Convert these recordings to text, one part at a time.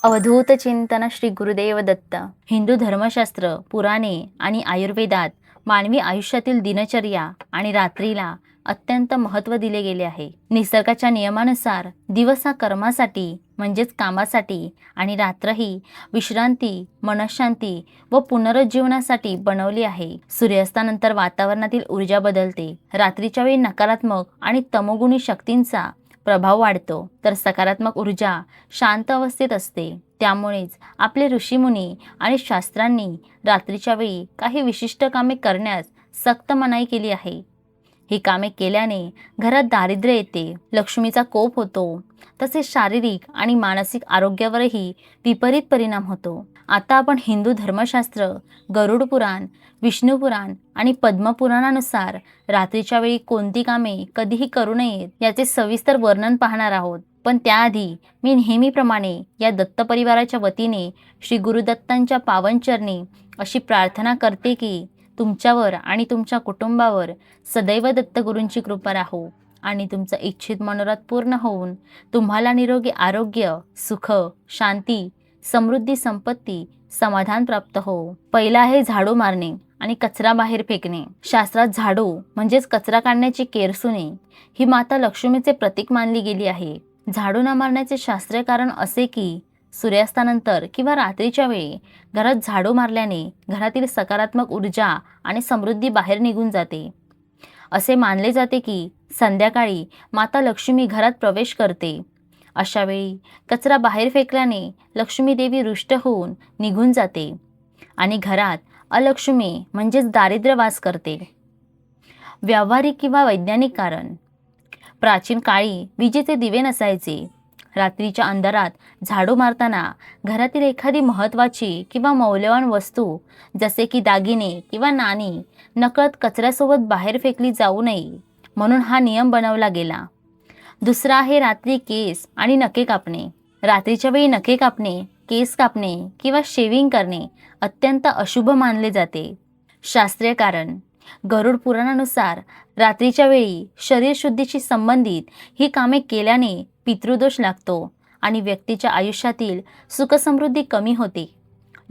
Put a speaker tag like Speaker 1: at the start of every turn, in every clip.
Speaker 1: अवधूत चिंतन श्री गुरुदेव दत्त. हिंदू धर्मशास्त्र, पुराणे आणि आयुर्वेदात मानवी आयुष्यातील दिनचर्या आणि रात्रीला अत्यंत महत्त्व दिले गेले आहे. निसर्गाच्या नियमानुसार दिवस हा कर्मासाठी म्हणजेच कामासाठी आणि रात्र ही विश्रांती, मनःशांती व पुनरुज्जीवनासाठी बनवली आहे. सूर्यास्तानंतर वातावरणातील ऊर्जा बदलते. रात्रीच्या वेळी नकारात्मक आणि तमोगुणी शक्तींचा प्रभाव वाढतो, तर सकारात्मक ऊर्जा शांत अवस्थेत असते. त्यामुळेच आपले ऋषीमुनी आणि शास्त्रांनी रात्रीच्या वेळी काही विशिष्ट कामे करण्यास सक्त मनाई केली आहे. ही कामे केल्याने घरात दारिद्र्य येते, लक्ष्मीचा कोप होतो, तसेच शारीरिक आणि मानसिक आरोग्यावरही विपरीत परिणाम होतो. आता आपण हिंदू धर्मशास्त्र, गरुड पुराण, विष्णू पुराण आणि पद्मपुराणानुसार रात्रीच्या वेळी कोणती कामे कधीही करू नयेत याचे सविस्तर वर्णन पाहणार आहोत. पण त्याआधी मी नेहमीप्रमाणे या दत्त परिवाराच्या वतीने श्री गुरुदत्तांच्या पावनचरणी अशी प्रार्थना करते की तुमच्यावर आणि तुमच्या कुटुंबावर सदैव दत्तगुरूंची कृपा राहो आणि तुमचं इच्छित मनोरथ पूर्ण होऊन तुम्हाला निरोगी आरोग्य, सुख, शांती, समृद्धी, संपत्ती, समाधान प्राप्त हो. पहिला आहे झाडू मारणे आणि कचरा बाहेर फेकणे. शास्त्रात झाडू म्हणजेच कचरा काढण्याची केरसुणे ही माता लक्ष्मीचे प्रतीक मानली गेली आहे. झाडू न मारण्याचे शास्त्रीय कारण असे की सूर्यास्तानंतर किंवा रात्रीच्या वेळी घरात झाडू मारल्याने घरातील सकारात्मक ऊर्जा आणि समृद्धी बाहेर निघून जाते. असे मानले जाते की संध्याकाळी माता लक्ष्मी घरात प्रवेश करते. अशा वेळी कचरा बाहेर फेकल्याने लक्ष्मी देवी रुष्ट होऊन निघून जाते आणि घरात अलक्ष्मी म्हणजेच दारिद्र्य वास करते. व्यावहारिक किंवा वैज्ञानिक कारण. प्राचीन काळी विजेचे दिवे नसायचे. रात्रीच्या अंधारात झाडू मारताना घरातील एखादी महत्त्वाची किंवा मौल्यवान वस्तू जसे की दागिने किंवा नाणी नकळत कचऱ्यासोबत बाहेर फेकली जाऊ नये म्हणून हा नियम बनवला गेला. दुसरा आहे रात्री केस आणि नखे कापणे. रात्रीच्या वेळी नखे कापणे, केस कापणे किंवा शेविंग करणे अत्यंत अशुभ मानले जाते. शास्त्रीय कारण. गरुड पुराणानुसार रात्रीच्या वेळी शरीरशुद्धीशी संबंधित ही कामे केल्याने पितृदोष लागतो आणि व्यक्तीच्या आयुष्यातील सुखसमृद्धी कमी होते.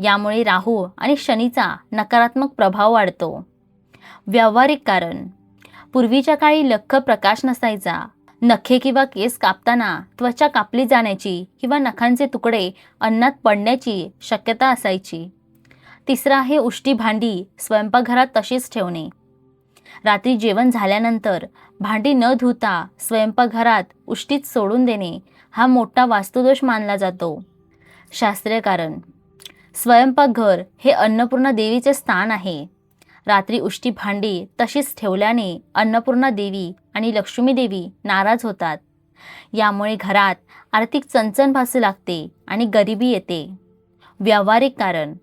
Speaker 1: यामुळे राहू आणि शनीचा नकारात्मक प्रभाव वाढतो. व्यावहारिक कारण. पूर्वीच्या काळी लख्ख प्रकाश नसायचा. नखे किंवा केस कापताना त्वचा कापली जाण्याची किंवा नखांचे तुकडे अन्नात पडण्याची शक्यता असायची. तिसरा आहे उष्टी भांडी स्वयंपाकघरात तशीच ठेवणे. रात्री जेवण झाल्यानंतर भांडी न धुता स्वयंपाकघरात उष्टीत सोडून देणे हा मोठा वास्तुदोष मानला जातो. शास्त्रीय कारण. स्वयंपाकघर हे अन्नपूर्णा देवीचे स्थान आहे. रात्री उष्टी भांडी तशीच ठेवल्याने अन्नपूर्णा देवी आणि लक्ष्मी देवी नाराज होतात. यामुळे घरात आर्थिक चणचण भासू लागते आणि गरिबी येते. व्यावहारिक कारण.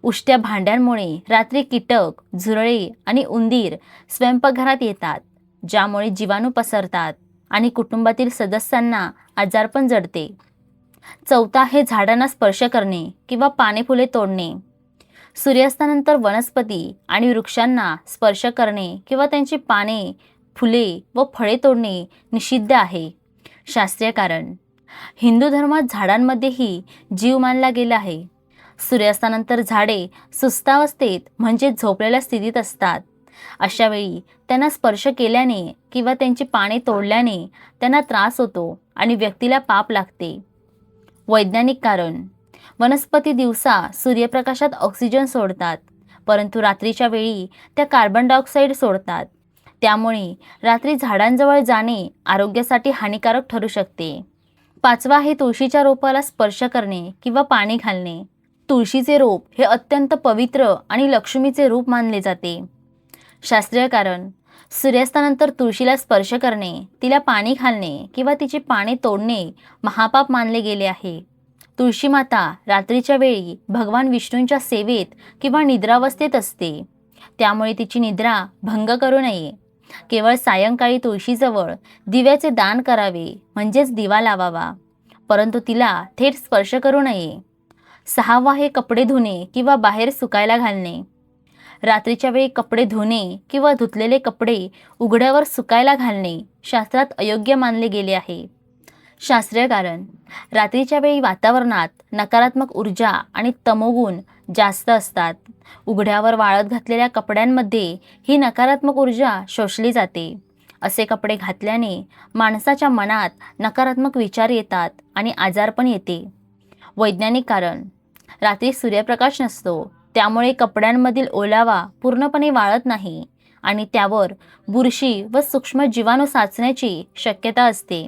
Speaker 1: उष्ट्या भांड्यांमुळे रात्री कीटक, झुरळे आणि उंदीर स्वयंपाकघरात येतात, ज्यामुळे जीवाणू पसरतात आणि कुटुंबातील सदस्यांना आजारपण जडते. चौथा आहे झाडांना स्पर्श करणे किंवा पाने फुले तोडणे. सूर्यास्तानंतर वनस्पती आणि वृक्षांना स्पर्श करणे किंवा त्यांची पाने, फुले व फळे तोडणे निषिद्ध आहे. शास्त्रीय कारण. हिंदू धर्मात झाडांमध्येही जीव मानला गेला आहे. सूर्यास्तानंतर झाडे सुस्तावस्थेत म्हणजे झोपलेल्या स्थितीत असतात. अशा वेळी त्यांना स्पर्श केल्याने किंवा त्यांची पाने तोडल्याने त्यांना त्रास होतो आणि व्यक्तीला पाप लागते. वैज्ञानिक कारण. वनस्पती दिवसा सूर्यप्रकाशात ऑक्सिजन सोडतात, परंतु रात्रीच्या वेळी त्या कार्बन डायऑक्साईड सोडतात. त्यामुळे रात्री झाडांजवळ जाणे आरोग्यासाठी हानिकारक ठरू शकते. पाचवा आहे तुळशीच्या रोपाला स्पर्श करणे किंवा पाणी घालणे. तुळशीचे रोप हे अत्यंत पवित्र आणि लक्ष्मीचे रूप मानले जाते. शास्त्रीय कारण. सूर्यास्तानंतर तुळशीला स्पर्श करणे, तिला पाणी घालणे किंवा तिची पाने तोडणे महापाप मानले गेले आहे. तुळशी माता रात्रीच्या वेळी भगवान विष्णूंच्या सेवेत किंवा निद्रावस्थेत असते, त्यामुळे तिची निद्रा भंग करू नये. केवळ सायंकाळी तुळशीजवळ दिव्याचे दान करावे म्हणजेच दिवा लावावा, परंतु तिला थेट स्पर्श करू नये. सहावा आहे कपडे धुणे किंवा बाहेर सुकायला घालणे. रात्रीच्या वेळी कपडे धुणे किंवा धुतलेले कपडे उघड्यावर सुकायला घालणे शास्त्रात अयोग्य मानले गेले आहे. शास्त्रीय कारण, रात्रीच्या वेळी वातावरणात नकारात्मक ऊर्जा आणि तमोगुण जास्त असतात. उघड्यावर वाळत घातलेल्या कपड्यांमध्ये ही नकारात्मक ऊर्जा शोषली जाते. असे कपडे घातल्याने माणसाच्या मनात नकारात्मक विचार येतात आणि आजारपण येते. वैज्ञानिक कारण, रात्री सूर्यप्रकाश नसतो, त्यामुळे कपड्यांमधील ओलावा पूर्णपणे वाळत नाही आणि त्यावर बुरशी व सूक्ष्म जीवाणू साचण्याची शक्यता असते.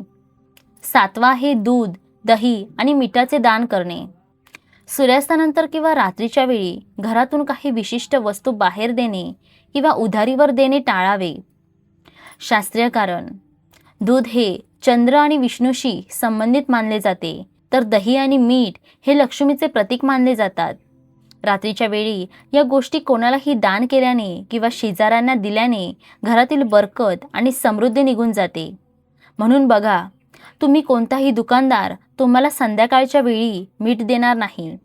Speaker 1: 7वा आहे दूध, दही आणि मिठाचे दान करणे. सूर्यास्तानंतर किंवा रात्रीच्या वेळी घरातून काही विशिष्ट वस्तू बाहेर देणे किंवा उधारीवर देणे टाळावे. शास्त्रीय कारण, दूध हे चंद्र आणि विष्णूशी संबंधित मानले जाते, तर दही आणि मीठ हे लक्ष्मीचे प्रतीक मानले जातात. रात्रीच्या वेळी या गोष्टी कोणालाही दान केल्याने किंवा शेजाऱ्यांना दिल्याने घरातील बरकत आणि समृद्धी निघून जाते. म्हणून बघा, तुम्ही कोणताही दुकानदार तुम्हाला संध्याकाळच्या वेळी मीठ देणार नाही.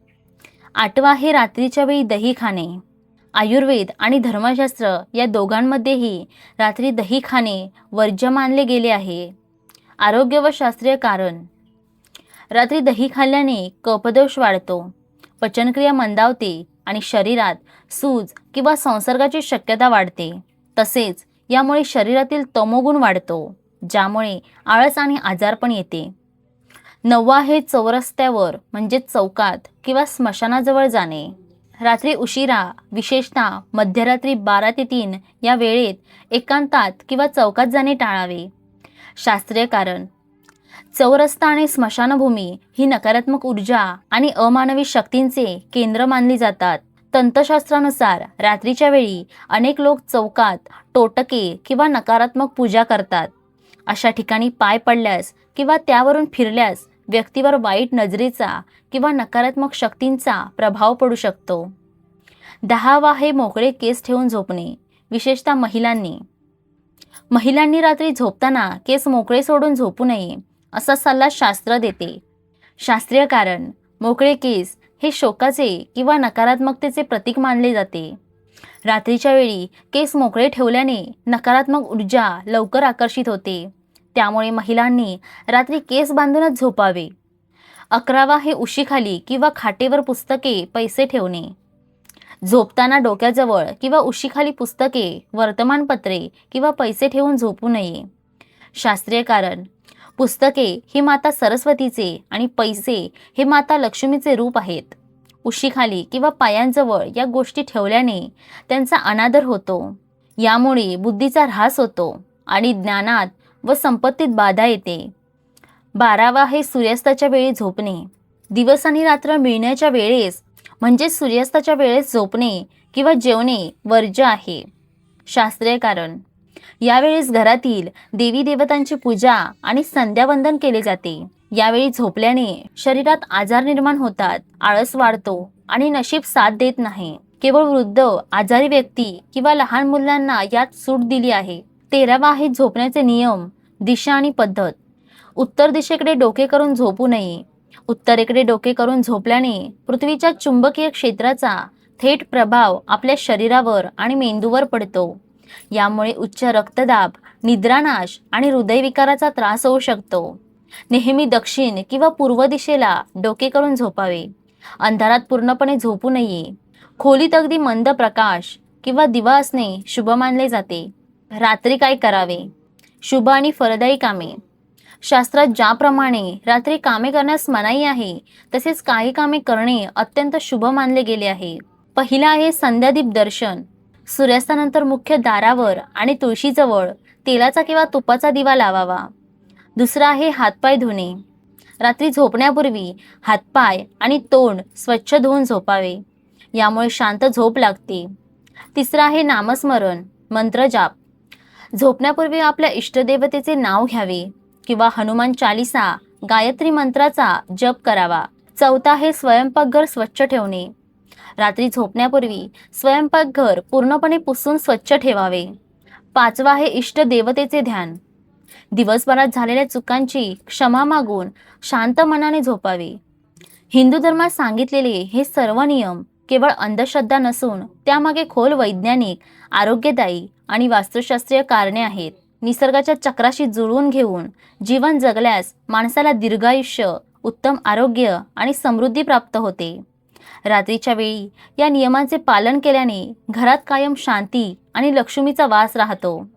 Speaker 1: 8वा आहे रात्रीच्या वेळी दही खाणे. आयुर्वेद आणि धर्मशास्त्र या दोघांमध्येही रात्री दही खाणे वर्ज्य मानले गेले आहे. आरोग्य व शास्त्रीय कारण, रात्री दही खाल्ल्याने कफदोष वाढतो, पचनक्रिया मंदावते आणि शरीरात सूज किंवा संसर्गाची शक्यता वाढते. तसेच यामुळे शरीरातील तमोगुण वाढतो, ज्यामुळे आळस आणि आजारपण येते. 9वा आहे चौरस्त्यावर म्हणजे चौकात किंवा स्मशानाजवळ जाणे. रात्री उशिरा, विशेषतः मध्यरात्री 12 ते 3 या वेळेत एकांतात किंवा चौकात जाणे टाळावे. शास्त्रीय कारण, चौरस्ता आणि स्मशानभूमी ही नकारात्मक ऊर्जा आणि अमानवी शक्तींचे केंद्र मानली जातात. तंत्रशास्त्रानुसार रात्रीच्या वेळी अनेक लोक चौकात टोटके किंवा नकारात्मक पूजा करतात. अशा ठिकाणी पाय पडल्यास किंवा त्यावरून फिरल्यास व्यक्तीवर वाईट नजरेचा किंवा नकारात्मक शक्तींचा प्रभाव पडू शकतो. 10वा आहे मोकळे केस ठेवून झोपणे, विशेषतः महिलांनी. महिलांनी रात्री झोपताना केस मोकळे सोडून झोपू नये असा सल्ला शास्त्र देते. शास्त्रीय कारण, मोकळे केस हे शोकाचे किंवा नकारात्मकतेचे प्रतीक मानले जाते. रात्रीच्या वेळी केस मोकळे ठेवल्याने नकारात्मक ऊर्जा लवकर आकर्षित होते, त्यामुळे महिलांनी रात्री केस बांधूनच झोपावे. 11वा हे उशीखाली किंवा खाटेवर पुस्तके, पैसे ठेवणे. झोपताना डोक्याजवळ किंवा उशीखाली पुस्तके, वर्तमानपत्रे किंवा पैसे ठेवून झोपू नये. शास्त्रीय कारण, पुस्तके ही माता सरस्वतीचे आणि पैसे हे माता लक्ष्मीचे रूप आहेत. उशीखाली किंवा पायांजवळ या गोष्टी ठेवल्याने त्यांचा अनादर होतो. यामुळे बुद्धीचा ऱ्हास होतो आणि ज्ञानात व संपत्तीत बाधा येते. 12वा हे सूर्यास्ताच्या वेळी झोपणे. दिवस आणि रात्र मिळण्याच्या वेळेस म्हणजे सूर्यास्ताच्या वेळेस झोपणे किंवा जेवणे वर्ज्य आहे. शास्त्रीय कारण, यावेळेस घरातील देवी देवतांची पूजा आणि संध्यावंदन केले जाते. यावेळी झोपल्याने शरीरात आजार निर्माण होतात, आळस वाढतो आणि नशीब साथ देत नाही. केवळ वृद्ध, आजारी व्यक्ती किंवा लहान मुलांना यात सूट दिली आहे. 13वा आहे झोपण्याचे नियम, दिशा आणि पद्धत. उत्तर दिशेकडे डोके करून झोपू नये. उत्तरेकडे डोके करून झोपल्याने पृथ्वीच्या चुंबकीय क्षेत्राचा थेट प्रभाव आपल्या शरीरावर आणि मेंदूवर पडतो. यामुळे उच्च रक्तदाब, निद्रानाश आणि हृदयविकाराचा त्रास होऊ शकतो. नेहमी दक्षिण किंवा पूर्व दिशेला डोके करून झोपावे. अंधारात पूर्णपणे झोपू नये. खोलीत अगदी मंद प्रकाश किंवा दिवा असणे शुभ मानले जाते. रात्री काय करावे? शुभ आणि फलदायी कामे. शास्त्रात ज्याप्रमाणे रात्री कामे करण्यास मनाई आहे, तसेच काही कामे करणे अत्यंत शुभ मानले गेले आहे. पहिला आहे संध्यादीप दर्शन. सूर्यास्तानंतर मुख्य दारावर आणि तुळशीजवळ तेलाचा किंवा तुपाचा दिवा लावावा. दुसरा आहे हातपाय धुणे. रात्री झोपण्यापूर्वी हातपाय आणि तोंड स्वच्छ धुवून झोपावे. यामुळे शांत झोप लागते. तिसरा आहे नामस्मरण, मंत्रजाप. झोपण्यापूर्वी आपल्या इष्टदेवतेचे नाव घ्यावे किंवा हनुमान चालीसा, गायत्री मंत्राचा जप करावा. चौथा आहे स्वयंपाकघर स्वच्छ ठेवणे. रात्री झोपण्यापूर्वी स्वयंपाकघर पूर्णपणे पुसून स्वच्छ ठेवावे. 5वा आहे इष्ट देवतेचे ध्यान. दिवसभरात झालेल्या चुकांची क्षमा मागून शांत मनाने झोपावे. हिंदू धर्मात सांगितलेले हे सर्व नियम केवळ अंधश्रद्धा नसून त्यामागे खोल वैज्ञानिक, आरोग्यदायी आणि वास्तुशास्त्रीय कारणे आहेत. निसर्गाच्या चक्राशी जुळवून घेऊन जीवन जगल्यास माणसाला दीर्घायुष्य, उत्तम आरोग्य आणि समृद्धी प्राप्त होते. रात्रीच्या वेळी या नियमांचे पालन केल्याने घरात कायम शांती आणि लक्ष्मीचा वास राहतो.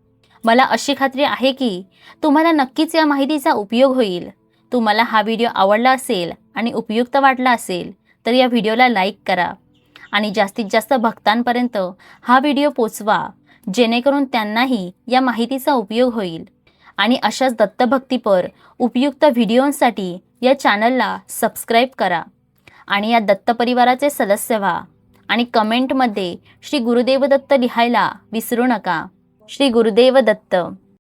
Speaker 1: मला अशी खात्री आहे की तुम्हाला नक्कीच या माहितीचा उपयोग होईल. तुम्हाला हा व्हिडिओ आवडला असेल आणि उपयुक्त वाटला असेल तर या व्हिडिओला लाईक करा आणि जास्तीत जास्त भक्तांपर्यंत हा व्हिडिओ पोचवा, जेणेकरून त्यांनाही या माहितीचा उपयोग होईल. आणि अशाच दत्तभक्तीपर उपयुक्त व्हिडिओंसाठी या चॅनलला सबस्क्राईब करा आणि या दत्त परिवाराचे सदस्य व्हा. आणि कमेंटमध्ये श्री गुरुदेव दत्त लिहायला विसरू नका. श्री गुरुदेव दत्त.